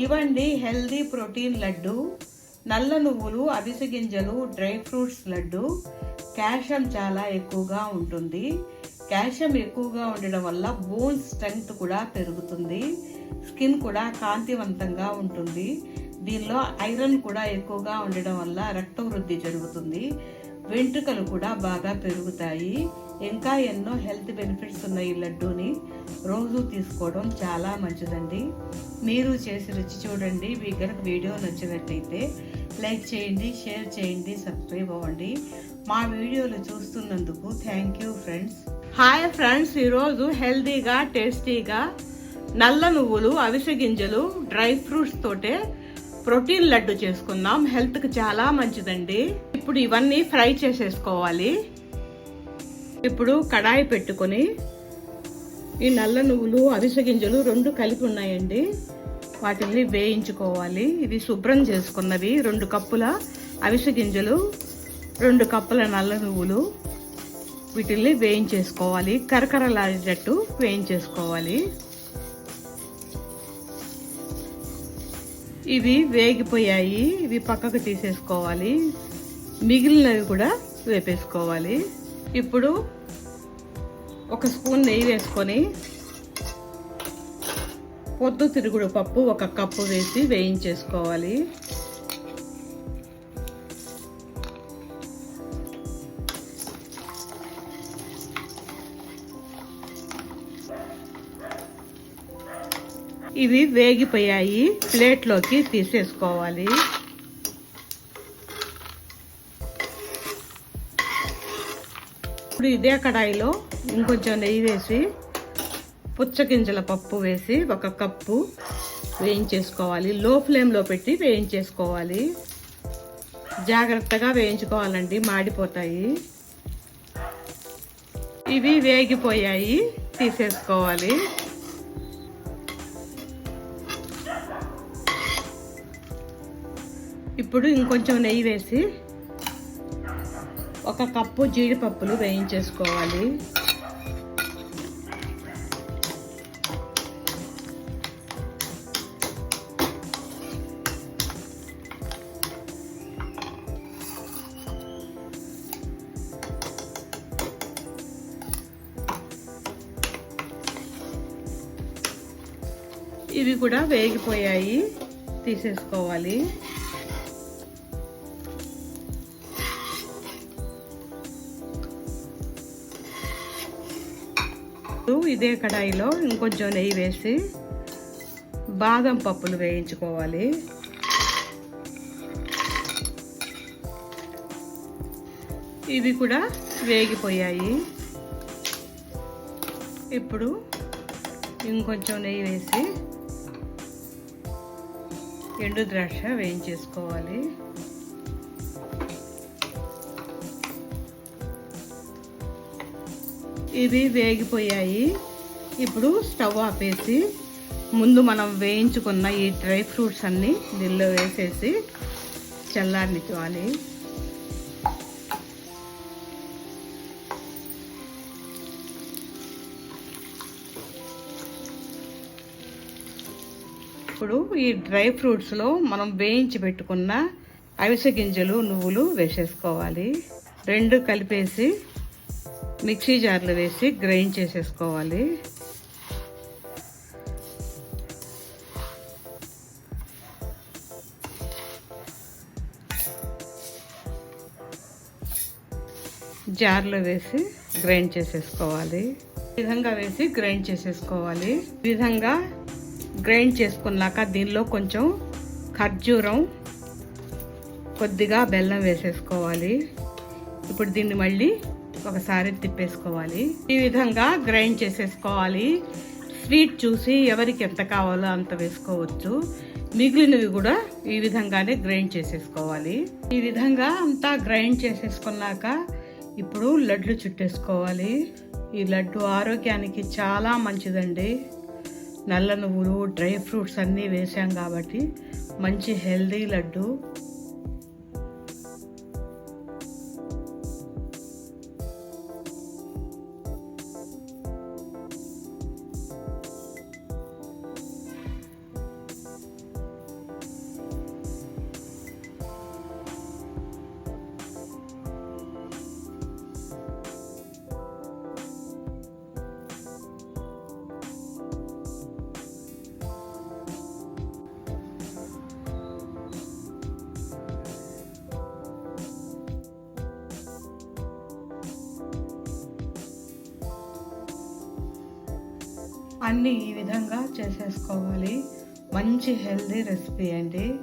ఇవండి healthy protein laddu, నల్ల నువ్వులు, అవిసె గింజలు, డ్రై ఫ్రూట్స్ లడ్డు. కాల్షియం చాలా ఎక్కువగా ఉంటుంది. కాల్షియం ఎక్కువగా ఉండడం వల్ల బోన్ స్ట్రెంగ్త్ కూడా పెరుగుతుంది. స్కిన్ కూడా కాంతివంతంగా ఉంటుంది. దీనిలో ఐరన్ కూడా ఎక్కువగా ఉండడం వల్ల రక్త వృద్ధి జరుగుతుంది. వెంట్రుకలు కూడా బాగా పెరుగుతాయి. ఇంకా ఎన్నో హెల్త్ బెనిఫిట్స్ ఉన్న ఈ లడ్డూని రోజు తీసుకోవడం చాలా మంచిదండి. మీరు చేసి రుచి చూడండి. మీకు కనుక వీడియో నచ్చినట్లయితే లైక్ చేయండి, షేర్ చేయండి, సబ్స్క్రైబ్ అవ్వండి. మా వీడియోలు చూస్తున్నందుకు thank you friends. Hi friends, ఈరోజు హెల్తీగా టేస్టీగా నల్ల నువ్వులు, అవిసె గింజలు, డ్రై ఫ్రూట్స్ తోటే ప్రోటీన్ లడ్డు చేసుకుందాం. హెల్త్కి చాలా మంచిదండి. ఇప్పుడు ఇవన్నీ ఫ్రై చేసేసుకోవాలి. ఇప్పుడు కడాయి పెట్టుకొని ఈ నల్ల నువ్వులు, అవిసె గింజలు రెండు కలిపి ఉన్నాయండి, వాటిని వేయించుకోవాలి. ఇవి శుభ్రం చేసుకున్నవి. 2 కప్పుల అవిసె గింజలు, 2 కప్పుల నల్ల నువ్వులు, వీటిని వేయించేసుకోవాలి. కరకరలాడేటట్టు వేయించేసుకోవాలి. ఇవి వేగిపోయాయి. ఇవి పక్కకు తీసేసుకోవాలి. మిగిలినవి కూడా వేపేసుకోవాలి. ఇప్పుడు 1 స్పూన్ నెయ్యి వేసుకొని పొద్దుతిరుగుడు పప్పు 1 కప్పు వేసి వేయించేసుకోవాలి. ఇవి వేగిపోయాయి. ప్లేట్లోకి తీసేసుకోవాలి. ఇప్పుడు ఇదే కడాయిలో ఇంకొంచెం నెయ్యి వేసి పుచ్చగింజల పప్పు వేసి 1 కప్పు వేయించేసుకోవాలి. లో ఫ్లేమ్లో పెట్టి వేయించేసుకోవాలి. జాగ్రత్తగా వేయించుకోవాలండి, మాడిపోతాయి. ఇవి వేగిపోయాయి, తీసేసుకోవాలి. ఇప్పుడు ఇంకొంచెం నెయ్యి వేసి 1 కప్పు జీడిపప్పులు వేయించేసుకోవాలి. ఇవి కూడా వేగిపోయాయి, తీసేసుకోవాలి. ఇదే కడాయిలో ఇంకొంచెం నెయ్యి వేసి బాదం పప్పులు వేయించుకోవాలి. ఇవి కూడా వేగిపోయాయి. ఇప్పుడు ఇంకొంచెం నెయ్యి వేసి ఎండు ద్రాక్ష వేయించేసుకోవాలి. ఇవి వేగిపోయాయి. ఇప్పుడు స్టవ్ ఆపేసి ముందు మనం వేయించుకున్న ఈ డ్రై ఫ్రూట్స్ అన్నీ దీనిలో వేసేసి చల్లారనివ్వాలి. ఇప్పుడు ఈ డ్రై ఫ్రూట్స్లో మనం వేయించి పెట్టుకున్న అవిసె గింజలు, నువ్వులు వేసేసుకోవాలి. 2 కలిపేసి మిక్సీ జార్లో వేసి గ్రైండ్ చేసేసుకోవాలి. జార్లో వేసి గ్రైండ్ చేసేసుకోవాలి. ఈ విధంగా వేసి గ్రైండ్ చేసేసుకోవాలి. ఈ విధంగా గ్రైండ్ చేసుకున్నాక దీనిలో కొంచెం ఖర్జూరం, కొద్దిగా బెల్లం వేసేసుకోవాలి. ఇప్పుడు దీన్ని మళ్ళీ ఒకసారి తిప్పేసుకోవాలి. ఈ విధంగా గ్రైండ్ చేసేసుకోవాలి. స్వీట్ చూసి ఎవరికి ఎంత కావాలో అంత వేసుకోవచ్చు. మిగిలినవి కూడా ఈ విధంగానే గ్రైండ్ చేసేసుకోవాలి. ఈ విధంగా అంతా గ్రైండ్ చేసేసుకున్నాక ఇప్పుడు లడ్లు చుట్టేసుకోవాలి. ఈ లడ్డు ఆరోగ్యానికి చాలా మంచిదండి. నల్ల నువ్వులు, డ్రై ఫ్రూట్స్ అన్నీ వేసాం కాబట్టి మంచి హెల్దీ లడ్డు. అన్నీ ఈ విధంగా చేసేసుకోవాలి. మంచి హెల్దీ రెసిపీ అండి.